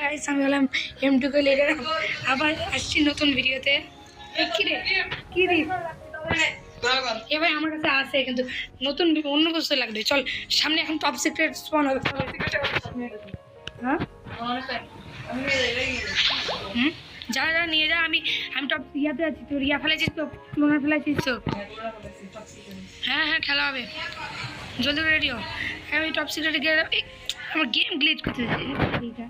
Guys আমি হলাম M2 কে leader আবার আসছি নতুন ভিডিওতে। কি রে এবার আমার কাছে আছে কিন্তু নতুন অন্য কিছু লাগবে। চল সামনে এখন টপ সিক্রেট স্পন হবে। হ্যাঁ যা যা নিয়ে যা। আমি আমি টপ ইয়াতে আছি। তোর ইয়া ফেলেছিস তো, ক্লোনার ফেলেছিস তো? হ্যাঁ হ্যাঁ খেলা হবে, জলদি করে রেডি হ। আমি টপ সিক্রেটে গিয়ে আমার গেম গ্লিচ করতে এইটা,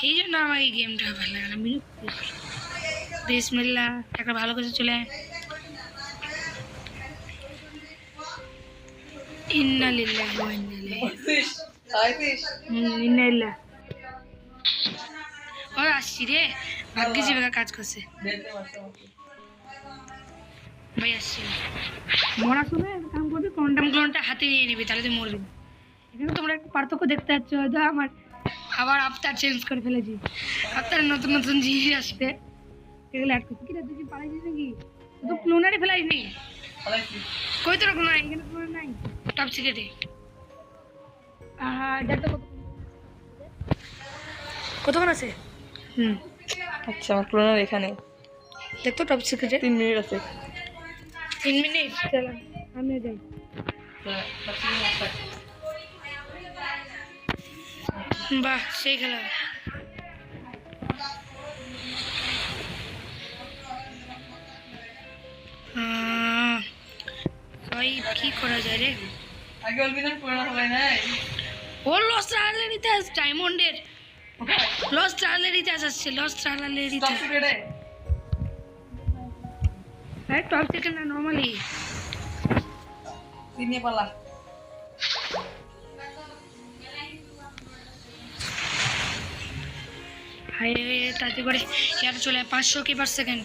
এই জন্য আমার এই গেমটা ভালো লাগে না। বিসমিল্লাহ, একটা ভালো কিছু চলে। ইন্না লিল্লাহি ওয়া ইন্না ইলাইহি ও আসছি রে। ভাগ্যে জীবিকা কাজ করছে ভাই। আসছি মরার সময় কাম করবি, কন্ডাম গ্লোনটা হাতে নিয়ে নিবি, তাহলে তুই মরবি। এখানে তোমরা একটু পার্থক্য দেখতে পাচ্ছ হয়তো। আমার আবার আফতার চেঞ্জ করে ফেলেছি। আফতার নতুন নতুন জিনিস আসবে, এগুলো অ্যাড করছি। কিরে তুই কি পালাইছিস নাকি? তো ক্লোনারই ফেলাইনি কই? তোর ক্লোনার এখানে ক্লোনার নাই টপ সিক্রেটে। দেখো কতক্ষণ আছে? আচ্ছা, আমার ক্লোনার এখানে দেখতো টপ সিক্রেটে 3 মিনিট আছে। 3 মিনিট। চলো আমি যাই। বাহ সেই খেলা। কি করা যায় রে? আগে বলবি না ক্লোনার হয় নাই। ও লস ট্রায়ালের ইতিহাস, ডায়মন্ডের লস ট্রায়ালের ইতিহাস আসছে। লস ট্রায়ালের টপ ইতিহাস। সিক্রেটে হ্যাঁ টপ সিক্রেট না, নর্মালি তিনিয়ে পালা। হাই তাতে করে ইয়াটা চলে 500 কি পার সেকেন্ড।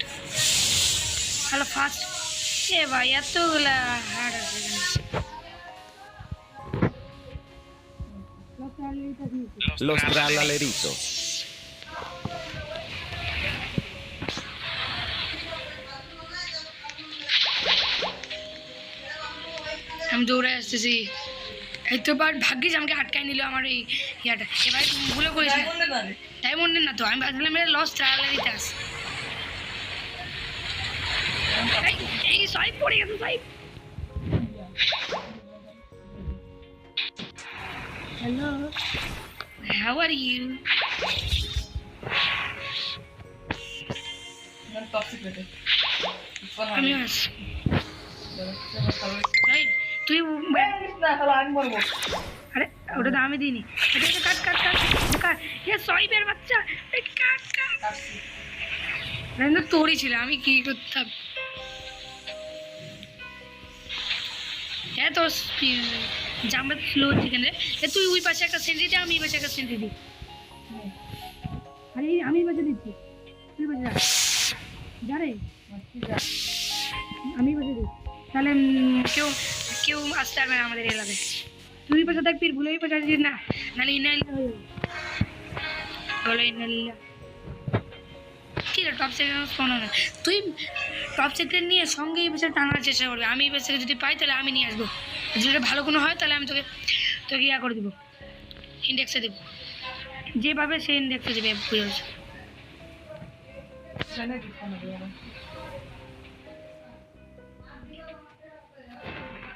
Hello fast. এ ভাই এতগুলা হার্ড আছে এখানে। Los tralaleritos. আমি দৌড়ে আসতেছি। এই তো বার ভাগ্যিস আমাকে আটকায় নিল আমার এই ইয়াটা। এবার ভুলে করেছি। ডায়মন্ডের না তো, আমি ভাবছিলাম এটা লস ট্রায়ালের ইতিহাস। এই সাইড পড়ে গেছে। Side hello, how are you? Top সিক্রেটে আমি আসছি। তুই না হলো আমি মরবো। আরে ওটা তো আমি দিইনি। কাট কাট কাট কাট। এ সাইবের বাচ্চা, এই কাট কাট। না তোরই ছিল, আমি কি করতাম? হ্যাঁ তো জাম্পে স্লো চিকেন রে। তুই ওই পাশে একটা সেন্ট্রি দে, আমি এই পাশে একটা সেন্ট্রি দিই। আরে আমি এই পাশে দিচ্ছি, তুই পাশে যা রে। আমি পাশে দিই, তাহলে কেউ কেউ আসতে পারবে না আমাদের এলাকায়। তুই পাশে থাক, ফির ভুলে পাশে আসবি না, নাহলে ইনালিল্লাহ হয়ে যাবে। বলো ইনালিল্লাহ। কি রে টপ সেক্রেট শোনো না, তুই টপ সেক্রেট নিয়ে সঙ্গে এই বছর টানার চেষ্টা করবি। আমি এই বছর যদি পাই তাহলে আমি নিয়ে আসবো। যদি ভালো কোনো হয় তাহলে আমি তোকে তোকে ইয়া করে দেবো, ইন্ডেক্সে দেবো। যেভাবে সে ইন্ডেক্সে দেবে বুঝে।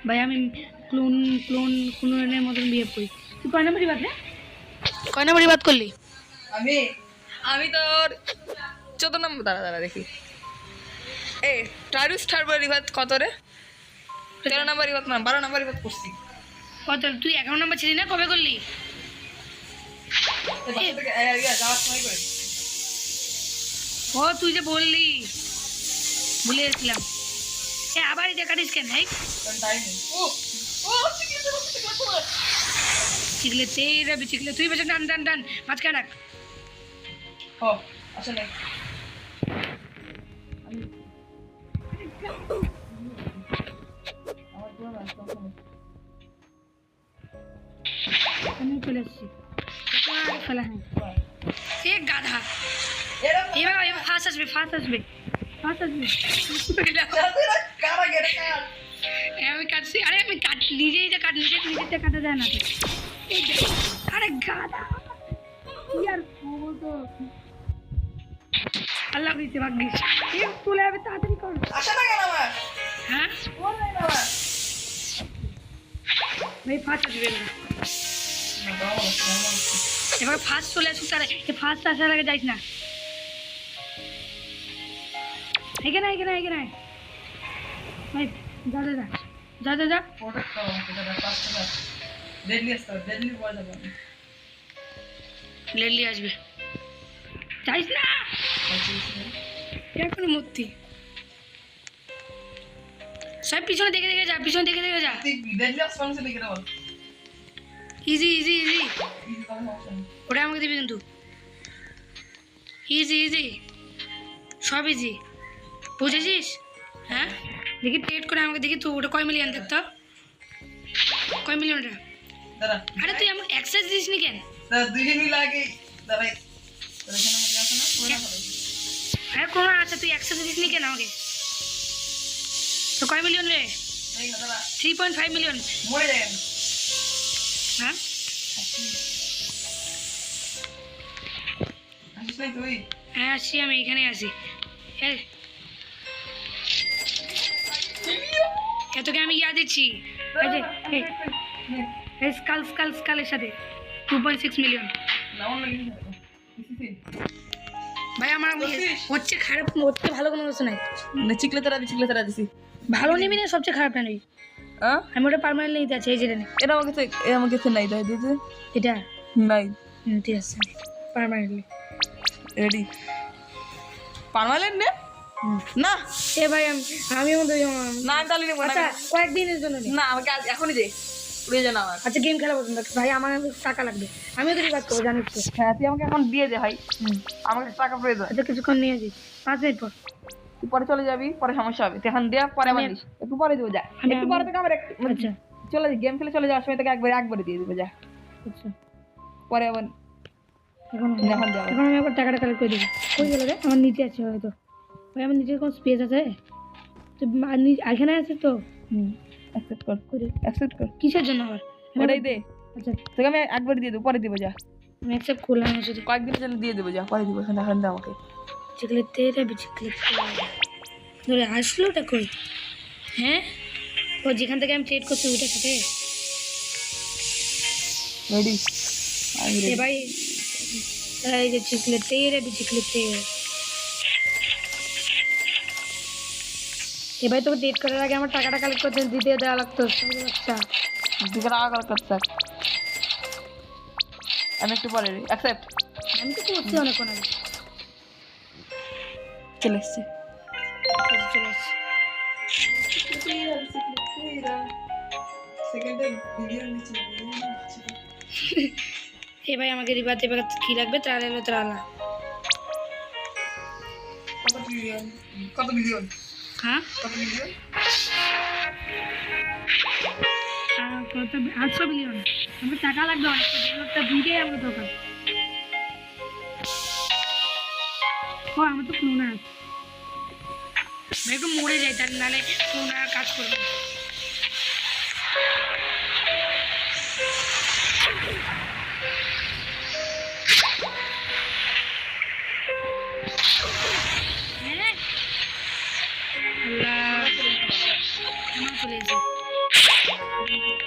ভাই আমি ক্লোনের মতন বিহেভ করি। তুই কয় নাম্বারই বাদ রে? কয় নাম্বারই বাদ করলি? আমি আমি তোর 14 নম্বর। দাঁড়া দেখি। এ টারুস টারবার রিভাত কত রে? 13 নম্বর রিভাত না 12 নম্বর রিভাত করছি। কত? তুই 11 নাম্বার ছিলি না? কবে করলি? ও তুই যে বললি, ভুলে গেছিলাম। আবার এটা কাটিস কেন? চিকলে তেরা বিচিকলে তুই বসে টান টান টান মাঝখানে রাখ। ও আসলে আমি চলে এসেছি। খেলা হ্যাঁ সে গাধা। এবার এবার ফার্স্ট আসবে, ফার্স্ট আসবে, ফার্স্ট আসবে। আমি কাটছি। আরে আমি নিজেই যে কাট নিজেরটা কাটা যায় না তো। আরে গাধা কি আর বলতো আল্লাহ দিতে ভাগ্যিস চলে যাবে তাড়াতাড়ি কর আসে না কেন আমার হ্যাঁ ওর নাই না আমার ভাই ফাঁসা দিবেন না এবার ফার্স্ট চলে আসুক তারা ফার্স্ট আসার আগে যাইস না এখানে এখানে এখানে ভাই যা যা যা যা যা যা প্রোটেক্ট করো এটা পাঁচটা ডেডলি আসতে ডেডলি বল যাবে লেলি আসবে যাইস না এখনই মূর্তি সব পিছনে দেখে দেখে যা পিছনে দেখে দেখে যা ডেডলি আসতে মানুষ দেখে দাও ইজি ইজি ইজি ওটা আমাকে দিবি কিন্তু ইজি ইজি সব ইজি বুঝেছিস হ্যাঁ দেখি টেট করে আমাকে দেখি তুই ওটা কয় মিলিয়ন দেখতো কয় মিলিয়ন ওটা দাঁড়া আরে তুই আমাকে অ্যাক্সেস দিস নি কেন দাঁড়া দুই দিন লাগে দাঁড়া এখানে মধ্যে আসে না পুরো না আরে কোনো আচ্ছা তুই অ্যাক্সেস দিস নি কেন আমাকে তো কয় মিলিয়ন রে এই না দাঁড়া 3.5 মিলিয়ন মরে যাবেন হ্যাঁ আসিস নাই তুই হ্যাঁ আসছি আমি এখানে আছি এই এতকে আমি ইয়া দিচ্ছি এই যে এই স্কাল স্কাল স্কালের সাথে 2.6 মিলিয়ন লাউন লাগি ভাই আমার হচ্ছে খারাপ হচ্ছে ভালো কোনো কিছু নাই না চিকলে তারা দিছি ভালো নিবি না সবচেয়ে খারাপটা নেই হ্যাঁ আমি ওটা পার্মানেন্টলি নিতে আছি এই যেটা নে এটা আমাকে নাই দাই দিতে এটা নাই ঠিক আছে পার্মানেন্টলি রেডি পার্মানেন্ট নে না এ ভাই আমি আমাদের না আমি তাহলে নেবো না আচ্ছা কয়েকদিনের জন্য নে না আমাকে এখনই দে উড়ে যা না আমার আচ্ছা গেম খেলা পছন্দ ভাই আমার টাকা লাগবে আমিও তো রিভাইভ করবো জানিস তো হ্যাঁ তুই আমাকে এখন দিয়ে দে ভাই আমাকে টাকা প্রয়োজন আচ্ছা কিছুক্ষণ নিয়ে যাই 5 মিনিট পর তুই পরে চলে যাবি পরে সমস্যা হবে তুই এখন দেয়া পরে আমার দিস একটু পরে দেবো যা একটু পরে থেকে আমার আচ্ছা চলে গেম খেলে চলে যাওয়ার সময় তোকে একবারে দিয়ে দেবো যা আচ্ছা পরে আবার এখন এখন যাবো এখন আমি আবার টাকাটা কালেক্ট করে দেবো কই গেল রে আমার নিচে আছে হয়তো ভাই আমার নিচে কোনো স্পেস আছে তো এখানে আছে তো অ্যাকসেপ্ট কর করে অ্যাকসেপ্ট কর কিসের জন্য আবার ওটাই দে আচ্ছা তোকে আমি একবারে দিয়ে দেবো পরে দেবো যা আমি অ্যাকসেপ্ট করলাম শুধু কয়েকদিনের জন্য দিয়ে দেবো যা পরে দেবো এখন দে আমাকে চিকলে তেরে বিচিকলে ধরে আসলো ওটা কই হ্যাঁ ও যেখান থেকে আমি ট্রেড করছি ওইটার সাথে রেডি আমি এ ভাই এই যে চিকলে তেরে বিচিকলে তেরে এবার তোকে ডেট করার আগে আমার টাকাটা কালেক্ট করতে দিতে দেওয়া লাগতো আচ্ছা দুটো টাকা করে করতে আমি একটু পরে অ্যাকসেপ্ট আমি তো করছি অনেকক্ষণ আগে চলে এসছি চলে আসছি এ ভাই আমাকে রিবাতে এবার কি লাগবে ত্রাল এলো ত্রালা কত মিলিয়ন হ্যাঁ কত মিলিয়ন কত 800 মিলিয়ন আমার টাকা লাগবে অনেক ডেভেলপটা দুইটাই আমার দরকার ও আমার তো ফোন আছে ভাই একটু মরে যাই তার নাহলে ফোন আর কাজ করবে না